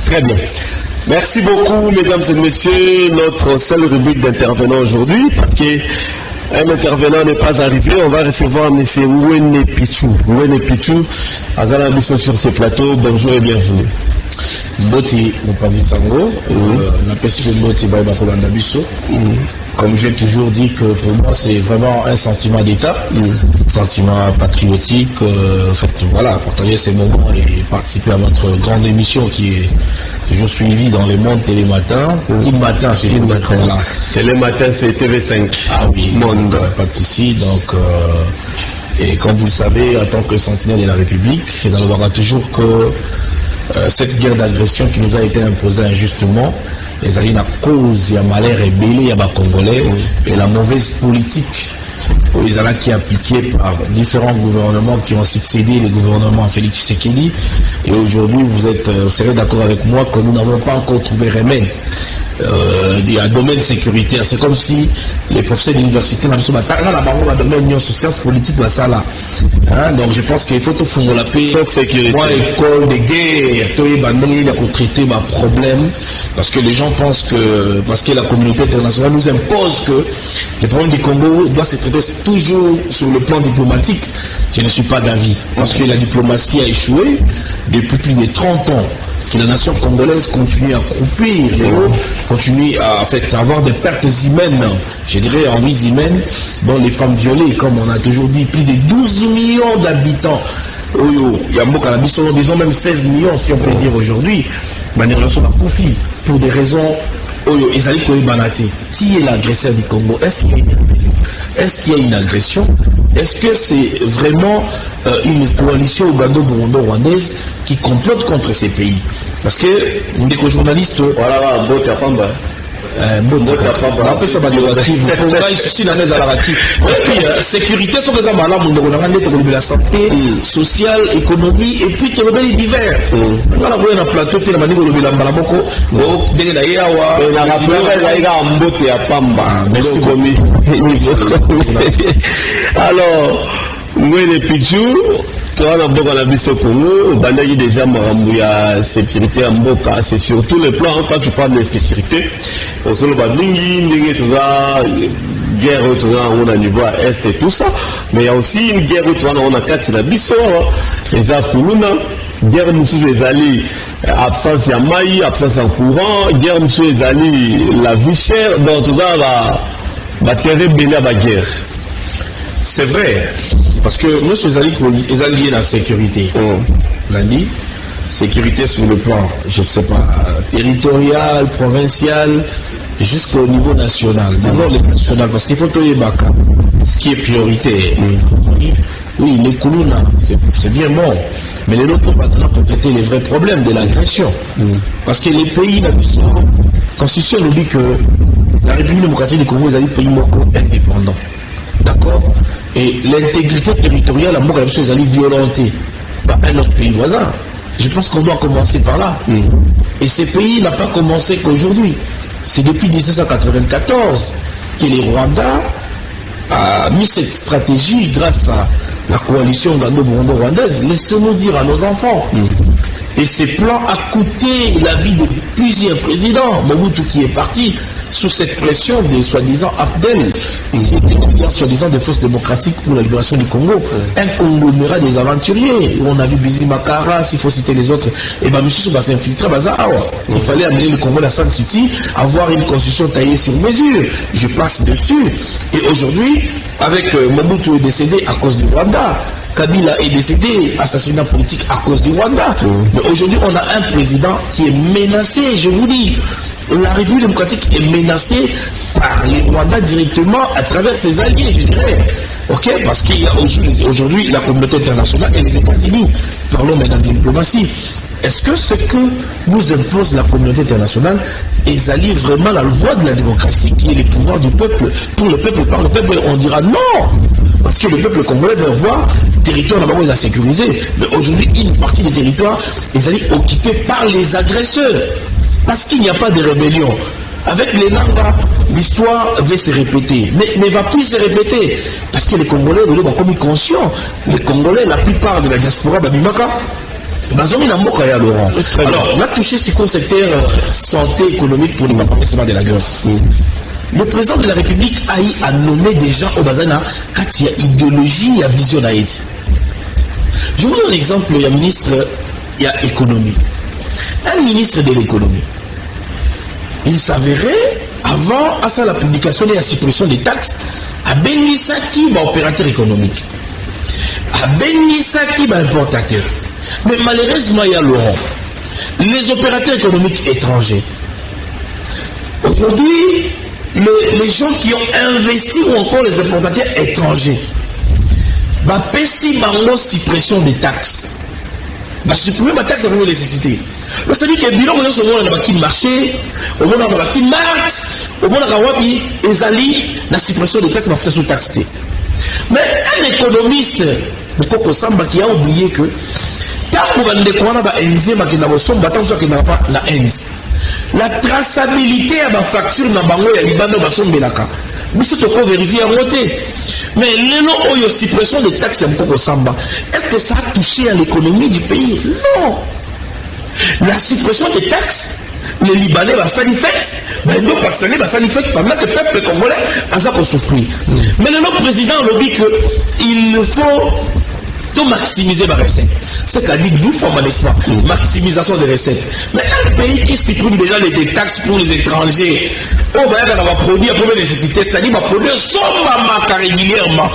Très bien. Merci beaucoup, mesdames et messieurs. Notre seule rubrique d'intervenants aujourd'hui, parce qu'un intervenant n'est pas arrivé, on va recevoir M. Mwene Pichou. Mwene Pichou, Azala Mission sur ce plateau. Bonjour et bienvenue. Mboti Mopandi Sango, la personne de Mboti Baïba Kolanda Bisso. Comme j'ai toujours dit que pour moi c'est vraiment un sentiment d'État, sentiment patriotique, en fait voilà, partager ces moments et participer à votre grande émission qui est toujours suivie dans les mondes Télématin. Matin, c'est Télématin. Voilà. Télématin, c'est TV5. Ah oui, monde. Pas de souci. Donc, et comme vous le savez, en tant que sentinelle de la République, il y aura toujours que cette guerre d'agression qui nous a été imposée injustement, les alliés à cause, il y a malheur et belé, il y a des Congolais, et la mauvaise politique ils ont qui est appliquée par différents gouvernements qui ont succédé les gouvernements Félix Tshisekedi. Et aujourd'hui, vous serez d'accord avec moi que nous n'avons pas encore trouvé remède. Il y a un domaine sécuritaire. C'est comme si les professeurs d'université n'ont pas de domaine sciences politiques dans ça là. Donc je pense qu'il faut tout fondre la paix. Sauf sécurité. Moi, école de guerre, tout il a traiter ma problème parce que les gens pensent que parce que la communauté internationale nous impose que le problème du Congo doit se traiter toujours sur le plan diplomatique. Je ne suis pas d'avis parce que la diplomatie a échoué depuis plus de 30 ans. Que la nation congolaise continue à croupir, continue à avoir des pertes humaines, je dirais en vies humaines, dont les femmes violées, comme on a toujours dit, plus de 12 millions d'habitants. Il y a disons même 16 millions, si on peut dire aujourd'hui, pour des raisons. Qui est l'agresseur du Congo? Est-ce qu'il y a une agression? Est-ce que c'est vraiment une coalition ougando-burundu-rwandaise qui complote contre ces pays? Parce que des journalistes... Voilà, sécurité sur les ambalas, la santé, sociale, économie et puis les divers. Voilà, vous avez un plateau, vous avez alors, moi les Pichou, toi on a vu Congo, bandagi déjà Marambouya sécurité en Mboka, c'est sur tous les plans quand tu parles de sécurité. On se le guerre on a niveau à Est et tout ça, mais il y a aussi une guerre on a quatre la Bisso, les Akuluna, guerre monsieur les alliés, absence à maï, absence en courant, guerre monsieur les alliés, la vie chère, donc tout ça va terrer belé à la guerre. C'est vrai, parce que nous sommes alliés dans la sécurité. Lundi, sécurité sur le plan, je ne sais pas, territorial, provincial, jusqu'au niveau national. D'abord le national, parce qu'il faut tout ce qui est priorité. Oui, les Koulouna, c'est bien bon. Mais les autres maintenant pour traiter les vrais problèmes de l'agression. Parce que les pays, la Constitution nous dit que la République démocratique du Congo est un pays indépendant. D'accord? Et l'intégrité territoriale, la mort est violentée par un autre pays voisin. Je pense qu'on doit commencer par là. Et ces pays n'ont pas commencé qu'aujourd'hui. C'est depuis 1994 que les Rwandais a mis cette stratégie grâce à la coalition ougando-burundu-rwandaise. Laissez-nous dire à nos enfants. Et ces plans a coûté la vie de plusieurs présidents. Mobutu qui est parti sous cette pression des soi-disant AFDEL, qui étaient soi-disant des forces démocratiques pour la libération du Congo. Un conglomérat des aventuriers. On a vu Bizi Makara, s'il faut citer les autres. Et bien, M. Souba s'est infiltré. Il fallait amener le Congo à la Sun City, avoir une constitution taillée sur mesure. Je passe dessus. Et aujourd'hui, avec Mobutu est décédé à cause du Rwanda. Kabila est décédé, assassinat politique à cause du Rwanda. Mais aujourd'hui, on a un président qui est menacé, je vous dis. La République démocratique est menacée par les Rwandais directement à travers ses alliés, je dirais. Ok, parce qu'il y a aujourd'hui la communauté internationale et les États-Unis. Parlons maintenant de diplomatie. Est-ce que ce que nous impose la communauté internationale est allié vraiment la voie de la démocratie, qui est le pouvoir du peuple, pour le peuple, par le peuple? On dira non. Parce que le peuple congolais veut voir territoire d'abord ils ont sécurisé. Mais aujourd'hui, une partie des territoires est occupée par les agresseurs. Parce qu'il n'y a pas de rébellion. Avec les Nanga, l'histoire va se répéter. Mais ne va plus se répéter. Parce que les Congolais, comme ils sont conscients, les Congolais, la plupart de la diaspora, Babimaka, Bazomi na mboka ya Laurent. Alors, on a touché ce secteur santé économique pour ne pas parler seulement de la guerre. Le président de la République a nommé des gens au Bazana quand il y a idéologie, il y a vision d'Haïti. Je vous donne un exemple, il y a un ministre, il y a économie. Un ministre de l'économie, il s'avérait, avant à ça, la publication et la suppression des taxes, à Benisaki, opérateur économique. À Benisaki, importateur. Mais malheureusement, il y a Laurent. Les opérateurs économiques étrangers. Aujourd'hui, les gens qui ont investi ou encore les importateurs étrangers, pessi suppression des taxes. Supprimer ma taxe avec nécessité. C'est-à-dire que bilan on a sur le marché, au monde dans la marque, au monde dans wapi ezali la suppression des taxes sur taxe. Mais un économiste de Koko Samba qui a oublié que tant qu'on va découvrir ba NZ qui n'a pas son bâton soit qui n'a pas la Inde. La traçabilité à ma facture na bango ya libanda ba son belaka. Mais c'est encore vérifier à monter. Mais la suppression des taxes à Koko Samba, est-ce que ça a touché à l'économie du pays? Non. La suppression des taxes, les Libanais va s'en faire, mais nos Pakistanais va s'en faire pendant que le peuple congolais a ça pour souffrir. Mais le président a dit qu'il faut tout maximiser ma recette. C'est-à-dire nous formalisme, maximisation des recettes. Mais un pays qui supprime déjà les taxes pour les étrangers, on va produire à première nécessité, c'est-à-dire va produire souvent régulièrement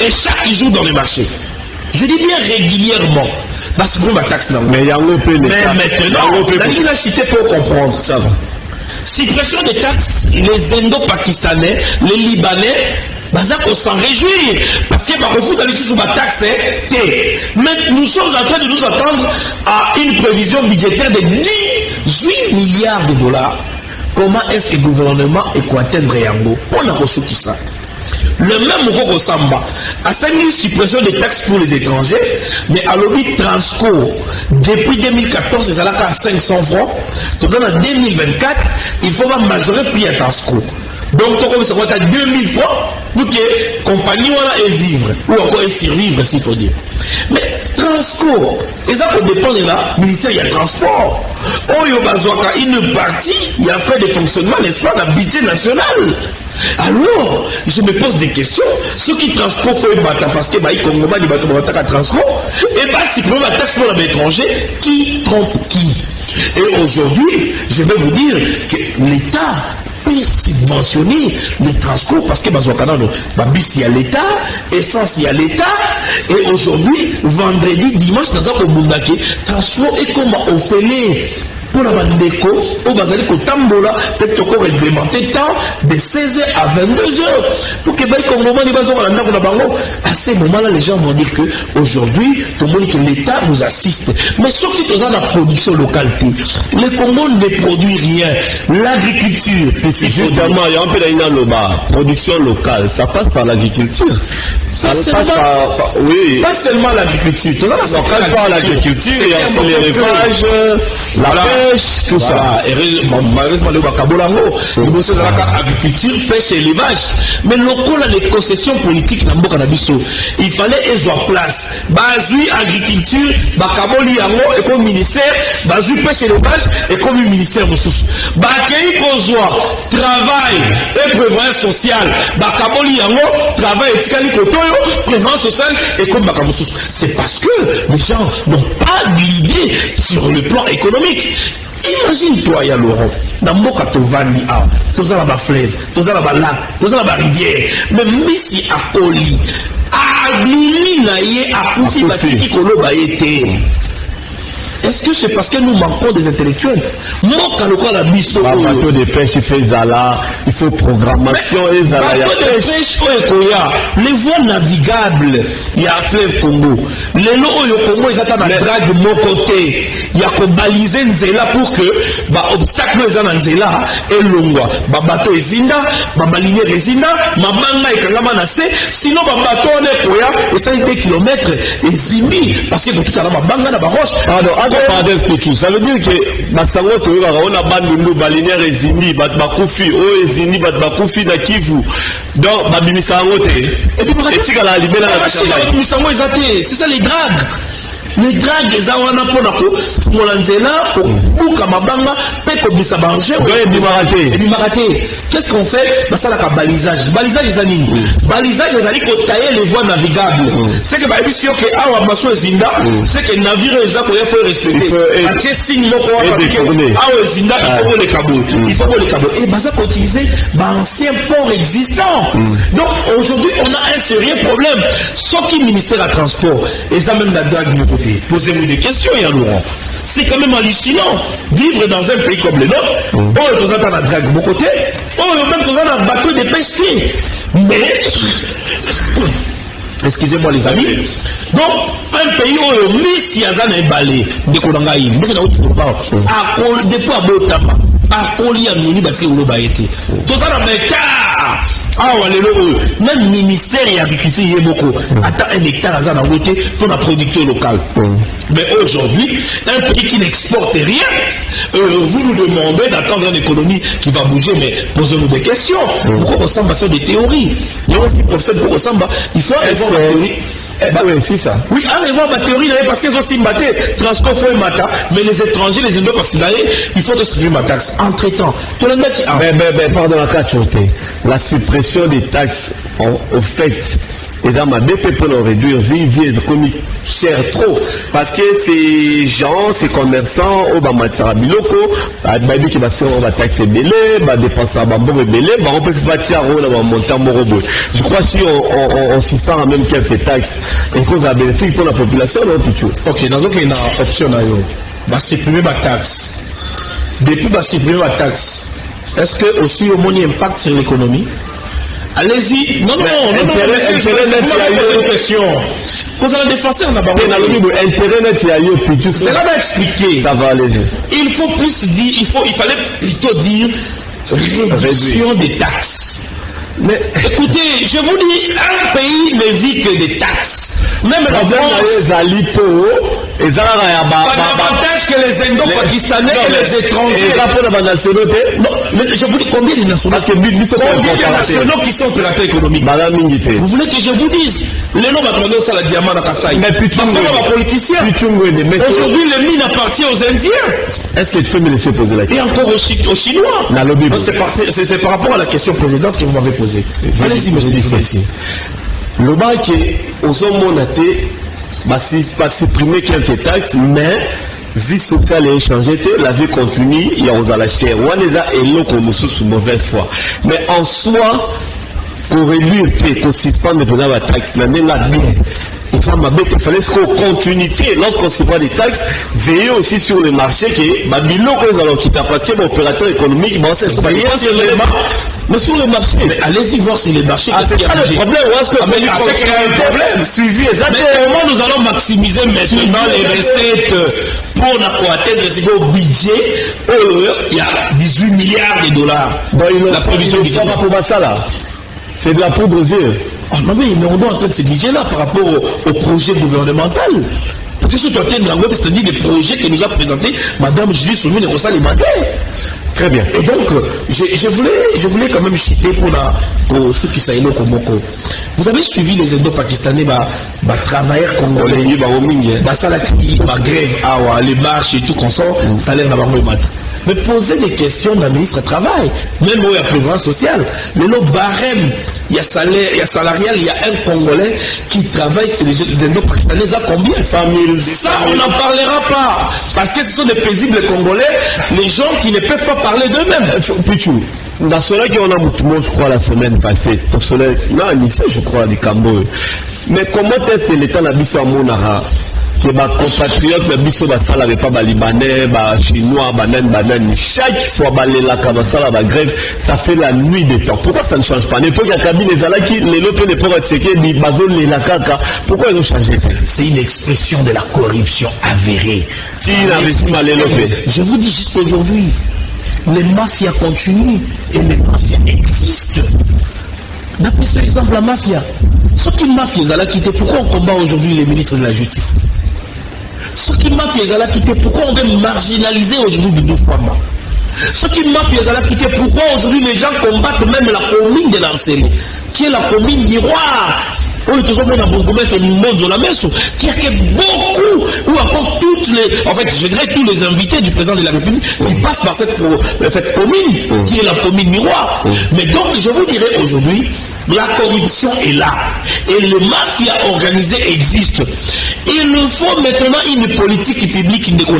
et chaque jour dans les marchés. Je dis bien régulièrement. Parce que ma taxe là. Mais il y a un peu de maintenant, la cité pour comprendre ça. Suppression des taxes, les Indo-Pakistanais, les Libanais, on s'en réjouit. Parce que par contre, d'aller sur ma taxe, mais nous sommes en train de nous attendre à une prévision budgétaire de 18 milliards de dollars. Comment est-ce que le gouvernement équateur Yango pour la ressource qui ça? Le même Koko Samba a salué une suppression des taxes pour les étrangers, mais à l'objet Transco, depuis 2014, c'est à 500 francs. Tout en 2024, il faut majorer le prix à Transco. Donc, comme ça va être à 2000 francs pour que la compagnie et vivre, ou encore survivre, s'il faut dire. Mais Transco, et ça dépend de la ministère du Transport. Une partie, il y a fait des fonctionnements, n'est-ce pas, dans le budget national. Alors, je me pose des questions. Ceux qui transportent parce que les Congolais ils transport, et si pour la taxe pour l'étranger, qui trompe qui? Et aujourd'hui, je vais vous dire que l'État peut subventionner les transports parce que bis il y a l'État, essence il y a l'État, et aujourd'hui, vendredi, dimanche, dans un Bundake, transport est comme au fêlé. Pour la bandeko, au bazali kotambola, peut-être encore réglementer temps de 16h à 22h. Pour que les Congolais à ce moment-là, les gens vont dire que aujourd'hui, que l'État nous assiste. Mais sauf que dans la production locale, le Congo ne produit rien. L'agriculture, justement, il y a un peu de production locale, ça passe par l'agriculture. Ça passe par, oui. Pas seulement l'agriculture. Ça passe par l'agriculture, il y a aussi l'élevage, la pêche, tout ça. Malheureusement, agriculture, pêche et élevage. Mais les concessions politiques, il fallait qu'ils soient place. Bazui agriculture, bakaboli yango, et comme ministère, bazui pêche et élevage, et comme ministère ressources. Bakei kozwa, travail et prévoyance sociale, bakaboli yango, travail et tikali kotoyo, prévoyance sociale, et comme bakamoussous. C'est parce que les gens n'ont pas d'idée sur le plan économique. Imagine-toi, il y a Laurent, dans Moka Tovandi, tous à la fleuve, tous à la lac, tous à la rivière, même ici à Koli, à Glini, à Poussi, Batiki, Kolo, Baïté. Est-ce que c'est parce que nous manquons des intellectuels? Bateau de pêche, il fait Zala, il faut programmation et Zala. Bateau de pêche, les voies navigables, il y a fleuve Congo. Les lots au Congo, ils attendent la drague de mon côté. Il y a qu'on balise Nzela pour que, obstacle les Nzela et Longwa. Bateau et Zinda, baline et Zinda, Mabanga et Kangamanase, sinon bateau on est Koya, et ça, 2 kilomètres et Zimbi, parce que tout à l'heure, Mabanga n'a pas roche. Ça veut dire que Masango on a bandundu balinière et Zindi, Batbakufi, oh et Zindi, Batbakufi na Kivu. Donc, Babimisango te. Et puis, c'est ça les dragues. les dragues eza wana mpona kofungola nzela kobuka mabanga mpe kobisa banger ebimaka te. Qu'est-ce qu'on fait? Basalaka balisage. Balisage eza nini? Balisage ezali kotailler les voies navigables. C'est que bayebi si oke awa maso ezinda c'est que navire eza koya faut respecter atie signe moko awa ezinda il faut boleka boye et baza koutiliser baancien port existant. Donc aujourd'hui on a un sérieux problème. Soki ministère à transport eza même la drague de côté. Posez-vous des questions, ya Laurent. C'est quand même hallucinant vivre dans un pays comme le nôtre. Oh, tous à la drague de côté. Oh, même tous à la bateau de pêche. Mais excusez-moi les amis. Donc un pays où Miss Yazan est balé de Kolangaï, depuis à Botama, à Koli à Mini Batri ou Lobaïti. Tous à la bêta. Ah, même ministère et agriculture y est beaucoup. Attends un hectare à Zana voté pour la production locale. Mais aujourd'hui, un pays qui n'exporte rien, vous nous demandez d'attendre une économie qui va bouger, mais posez-nous des questions. Pourquoi on ressemble à ça des théories? Il y a aussi professeur pour ressemble, il faut aller voir la théorie. Oui, c'est ça. Oui, allez voir ma théorie, parce qu'ils ont aussi maté, transport faut matin, mais les étrangers, les indo-pacifiques, il faut distribuer ma taxe. Entre-temps, tout le monde qui a. Pardon, la suppression des taxes, au fait, et dans ma DP pour le réduire, vie économique cher trop. Parce que ces gens, ces commerçants, au Bamatara Biloko, Babi qui va se faire taxe belé, dépenser à Bambo belé, on peut pas tirer au montant morobo. Je crois si on suspend même quelques taxes, et qu'on a bénéfice pour la population, non, tout. Ok, dans une option, va supprimer ma taxe. Depuis va supprimer ma taxe, est-ce que aussi au moins il y a un impact sur l'économie? Allez-y. Non, question. Quand on a défensé, on a pas c'est là d'expliquer. Ça va aller. Il faut plus dire, il fallait plutôt dire réduction des taxes. Mais écoutez, je vous dis, un pays ne vit que des taxes. Même la France, davantage que les Indo-Pakistanais et les étrangers. Non, mais je vous dis combien de nationaux, combien de nationaux qui sont opérateurs économiques. Vous voulez que je vous dise les noms de ça la diamant à Kassai. Mais plutôt les politiciens. Aujourd'hui, le mine appartient aux Indiens. Est-ce que tu peux me laisser poser la question? Et encore aux Chinois. C'est par rapport à la question précédente que vous m'avez posée. Allez-y, monsieur. Le bac aux hommes monatés, pas supprimer quelques taxes, mais vie sociale est changée, la vie continue, il y a aux alachères, on les a élus comme sous mauvaise foi. Mais en soi, pour réduire, qu'on suspende la taxe, la bien. Il fallait qu'on continuité, lorsqu'on se voit des taxes, veiller aussi sur le marché que Babylon nous allons quitter parce que l'opérateur économique, mais sur le marché. Mais allez-y voir sur les marchés. C'est ça le problème. C'est un problème. Suivi, exactement. Mais comment nous allons maximiser maintenant les recettes pour atteindre ce budget? Il y a 18 milliards de dollars. La prévision du temps pour ça là. C'est de la poudre aux yeux. Oh, non, mais on doit entendre ces budgets-là par rapport au projet gouvernemental. Parce que c'est-à-dire des projets que nous a présentés Madame Julie Soumine et Rosa Limandé. Très bien. Et donc, je voulais quand même citer pour ceux qui s'aillent au Komoko. Vous avez suivi les Indo-Pakistanais, travailleurs congolais, salati, grève, les marches et tout qu'on sort, salaire n'a pas mal. Mais poser des questions dans le ministre du Travail, même où il y a prévoyance sociale, le nom barème, il y a salaire, il y a salarial, il y a un Congolais qui travaille sur les Indo-Pakistanais, à combien? 100 000. Ça, on n'en parlera pas. Parce que ce sont des paisibles Congolais, les gens qui ne peuvent pas parler d'eux-mêmes. Pichou, dans cela qu'on a beaucoup, je crois, la semaine passée, pour cela, non, Nice, je crois, du Cambo. Mais comment est-ce que l'État n'a pas Monara? Que ma compatriote mais biso basala pas ba libanais ba chinois banane chaque fois balela ka basala ba grève ça fait la nuit des temps. Pourquoi ça ne change pas? L'époque il y a Kabila les alaki les autres ne peuvent être que di bazol les la kaka. Pourquoi ils ont changé? C'est une expression de la corruption avérée. Si je vous dis juste aujourd'hui les mafias continuent et les mafias existent. D'après cet exemple la mafia, ce qui mafia ils allaient quitter, pourquoi on combat aujourd'hui les ministres de la justice? Ce qui mafia ils allaient quitter, pourquoi on veut marginaliser aujourd'hui Doudou Fama? Ce qui mafia ils allaient quitter, pourquoi aujourd'hui les gens combattent même la commune de l'Ancélé, qui est la commune miroir on est toujours bon à Bourgoumètre Monzo la Messo, qui a beaucoup, ou encore je dirais tous les invités du président de la République qui passent par cette commune, qui est la commune miroir. Mais donc, je vous dirais aujourd'hui, la corruption est là. Et les mafias organisées existent. Il nous faut maintenant une politique publique pour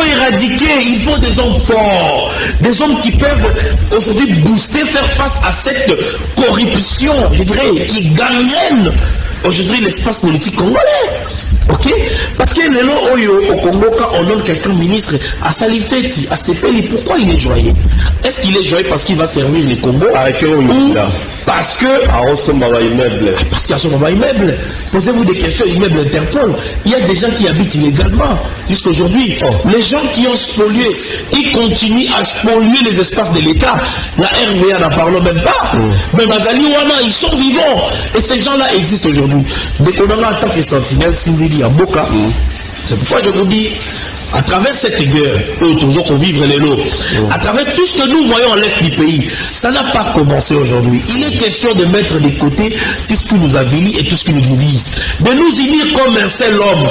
éradiquer. Il faut des hommes forts, des hommes qui peuvent aujourd'hui booster, faire face à cette corruption, je dirais, qui gangrène aujourd'hui l'espace politique congolais. Ok? Parce que les lois au Congo, quand on donne quelqu'un ministre à Salifeti, à Sepeli, pourquoi il est joyeux? Est-ce qu'il est joyeux parce qu'il va servir les Congo? Ou parce que. Parce qu'il y a son immeuble. Posez-vous des questions, immeuble Interpol. Il y a des gens qui habitent illégalement. Jusqu'aujourd'hui, les gens qui ont spolié, ils continuent à spolier les espaces de l'État. La RVA n'en parlons même pas. Mais Bazali Wana, ils sont vivants. Et ces gens-là existent aujourd'hui. Dès qu'on en a en tant que sentinelle, Sinzili à Boka. C'est pourquoi je vous dis, à travers cette guerre, toujours qu'on vivre les lots, à travers tout ce que nous voyons à l'est du pays, ça n'a pas commencé aujourd'hui. Il est question de mettre de côté tout ce qui nous avilit et tout ce qui nous divise. De nous unir comme un seul homme.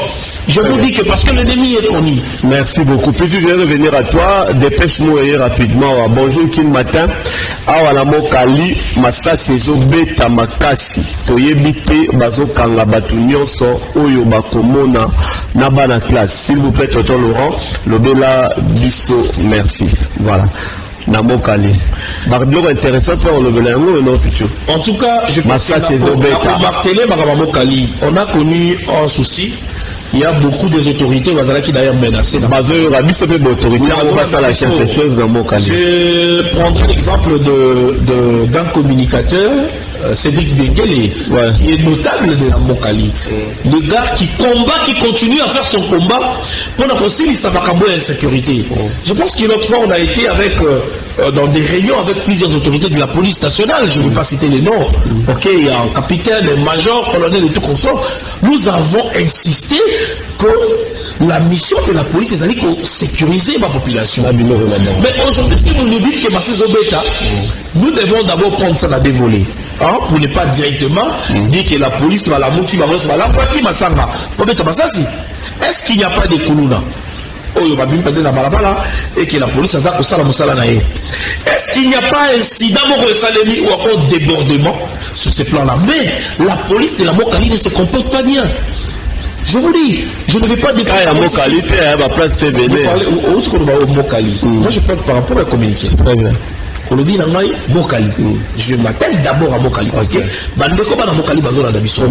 Je vous dis que parce que l'ennemi est connu. Merci beaucoup. Puis je vais revenir à toi. Dépêche-nous rapidement. Bonjour, Kin Matin. Awala Mokali, Masasi Zobeta Makasi. Toyebite, Bazo Kanga Batunyoso, Oyo Bakomona, Nabana classe. S'il vous plaît, Tonton Laurent, Lobela Bisso, merci. Voilà. Namokali. Barbiloko intéressant pour le Belango et non plutôt. En tout cas, je pense on a connu un souci. Il y a beaucoup des autorités qui d'ailleurs menacées. Je prendrai l'exemple d'un communicateur, Cédric Bengele, qui est notable de la Mokali. Le gars qui combat, qui continue à faire son combat pour la possible insécurité. Je pense que l'autre fois, on a été avec dans des réunions avec plusieurs autorités de la police nationale. Je ne vais pas citer les noms. Ok, il y a un capitaine, un major, colonel et tout comme ça. Nous avons insisté que la mission de la police est d'aller sécuriser ma population. Mais aujourd'hui, si vous nous dites que Massé Zobeta, nous devons d'abord prendre ça à dévoler. Pour ne pas directement dire que la police va la mouti, va la qui m'a sanga. Est-ce qu'il n'y a pas de Koulouna? Et que la police a ça. Est-ce qu'il n'y a pas un incident ou encore débordement sur ce plan-là? Mais la police de la Mokali ne se comporte pas bien. Je vous dis, je ne vais pas défendre la Mokali. Moi, je parle par rapport à la communication. Très bien. Mokali. Je m'attelle d'abord à Mokali parce que bandeko bana Mokali bazona da biso.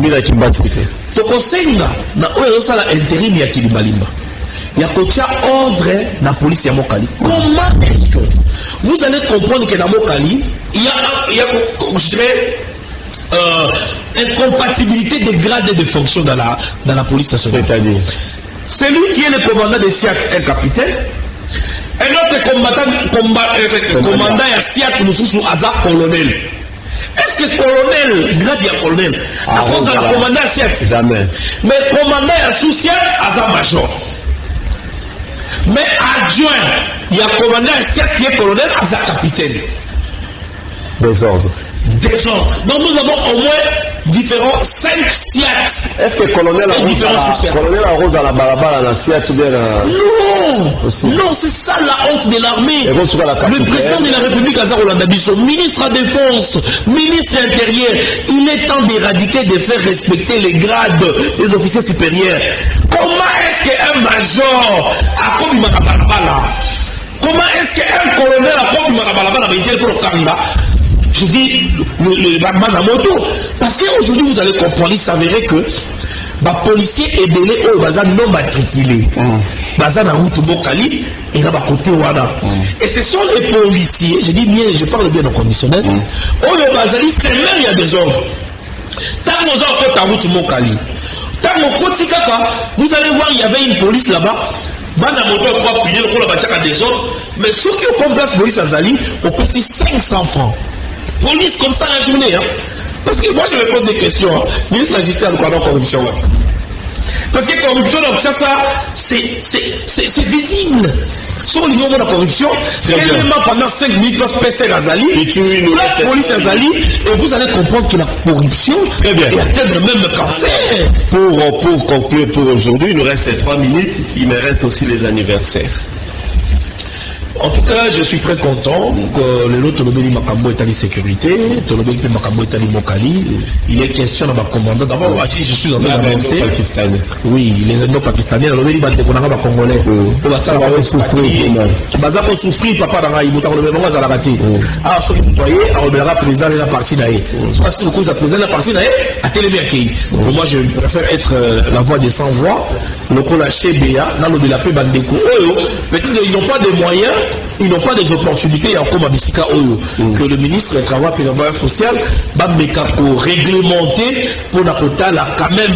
Tokosenga na oyo sala intérim ya Kilibalimba. Il y a ordre la police ya Mokali. Comment est-ce que vous allez comprendre que dans Mokali, il y a je dirais, incompatibilité des grades et de fonctions dans la police nationale. C'est-à-dire, celui qui est le commandant de SIAT, un capitaine, un autre commandant de SIAT, nous sommes sur Azar colonel. Est-ce que colonel, grade de colonel, à cause de la commandant de SIAT? Jamais. Mais commandant de sous-SIAT, Azar major. Mais adjoint, il y a commandant de SIAT qui est colonel, Azar capitaine. Désordre. Donc nous avons au moins différents 5 SIAT. Est-ce que colonel arrose dans la balabala dans SIAT ou bien Non, c'est ça la honte de l'armée. Le président de la République, Azar Olandabiso, ministre de la Défense, ministre intérieur, il est temps d'éradiquer, de faire respecter les grades des officiers supérieurs. Comment est-ce qu'un major a comme balabala? Comment est-ce qu'un colonel a comme balabala? Je dis le Manamoto, parce qu'aujourd'hui vous allez comprendre, il s'avérait que les policiers et belé au bazar non matriculés, bazar na route Mokali et là côté Wana. Et ce sont les policiers, je dis bien, je parle bien au conditionnel, au le bazali c'est même il y a des ordres. Tant nos ordres ta route Mokali, tant mon côté kaka, vous allez voir il y avait une police là-bas. Manamoto croit payer le rôle à des ordres, mais ceux qui ont place police à Zali ont payé 500 francs. Police comme ça la journée, parce que moi je me pose des questions. Ministre de la Justice a le quoi dans corruption. Parce que corruption, donc ça c'est visible. sur le niveau de la corruption, tellement pendant 5 minutes, place PC Razali, place police Razali, et vous allez comprendre que la corruption est atteindre même le cancer. Pour conclure pour aujourd'hui, il nous reste 3 minutes, il me reste aussi les anniversaires. En tout cas, je suis très content que le lot Tolobeli Makambo est à la sécurité, Tolobeli Makambo est à Mokali. Il est question de ma commandant. D'abord, je suis en train d'annoncer. Oui, les ennemis pakistanais, Tolobeli Batekonanga Congolais. On va savoir souffrir. Baza pour souffrir, papa d'Anga, il m'a le moment à la raté. Ah, ce que vous voyez, on verra président de la partie d'Aïe. Soit si vous cause président de la partie d'Aïe, à Téléméaki. Moi, je préfère être la voix des sans-voix. Le Kolaché Béa, dans le de la paix Bandeko. Peut-être qu'ils n'ont pas de moyens. Ils n'ont pas des opportunités encore à Bissika Oyo que le ministre du Travail et de l'Emploi social va réglementer pour la quota là quand même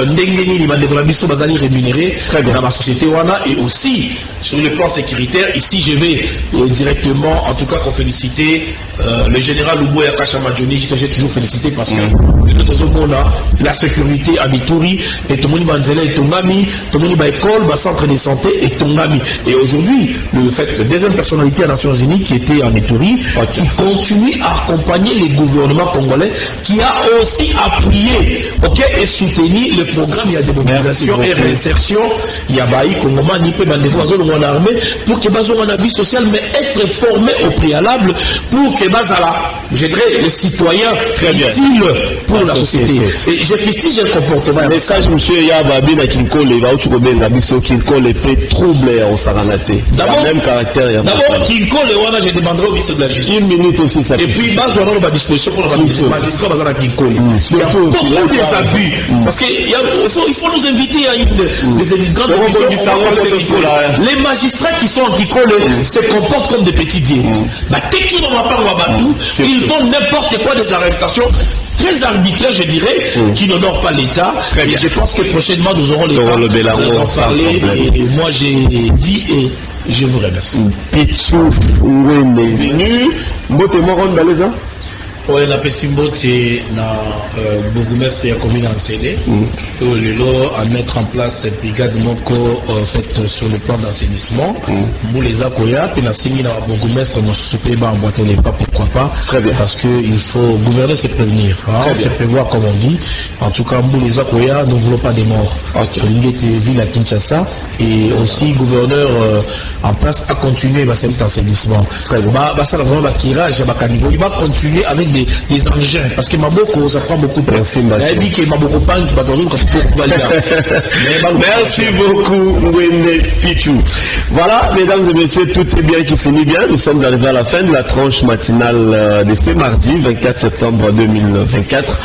n'engagner les rémunérés dans la société wana et aussi sur le plan sécuritaire. Ici je vais directement en tout cas qu'on féliciter le général Uboya Kashamadjoni. J'ai toujours félicité parce que la sécurité à Mituri et Tomoni Banzela et Tongami, Tomoni Baïkol, centre de santé et Tongami. Et aujourd'hui, le fait que deuxième personnalité des Nations Unies qui était en Ituri, qui continue à accompagner les gouvernements congolais, qui a aussi appuyé et soutenu le programme de démobilisation et réinsertion. Il y a Baï, Congoma, Nipé, Bandeko, en armée, pour que Bazo en avis social, mais être formé au préalable pour que Bazala, je dirais, les citoyens utiles pour la société. Et je fustige le comportement. Le message, monsieur Yababi, na Kinkole, il va où tu connais Nabiso Kinkole, peut troubler au Saranate. D'abord, même caractère. D'abord, Kinkole, je demanderai au ministre de la Justice. 1 minute aussi, ça. Et puis, Bazo aura ma disposition pour le magistrat Bazala Kinkole. Il y a beaucoup des abus. Parce qu'il faut nous inviter à des grandes émissions. Les magistrats qui sont en Kinkole se comportent comme des petits dieux. Ils font n'importe quoi des arrestations très arbitraires, je dirais, qui n'honorent pas l'État. Et je pense que prochainement, nous aurons le temps d'en parler. Et moi, j'ai dit et je vous remercie. Pichou, Ngwene, venu. Mbote Moron Baleza. Oui, la Pessimbote na bourgmestre ya commune en CD. À mettre en place cette brigade Moko faite sur le plan d'assainissement. Nous les Akoya, puis la signe na bourgmestre nous souper en boîte les pas, pourquoi pas. Très bien. Parce qu'il faut gouverner, c'est prévenir. C'est prévoir comme on dit. En tout cas, nous les Akoya, nous ne voulons pas des morts. L'Ingété ville à Kinshasa et aussi gouverneur en place a continué cet assainissement. Très bien. Ça va vraiment tirage à Bakanivo. Il va continuer avec des engins parce que Maboko ça prend beaucoup de temps. Merci beaucoup Ngwene Pichou. Voilà, mesdames et messieurs, tout est bien qui finit bien. Nous sommes arrivés à la fin de la tranche matinale de ce mardi 24 septembre 2024.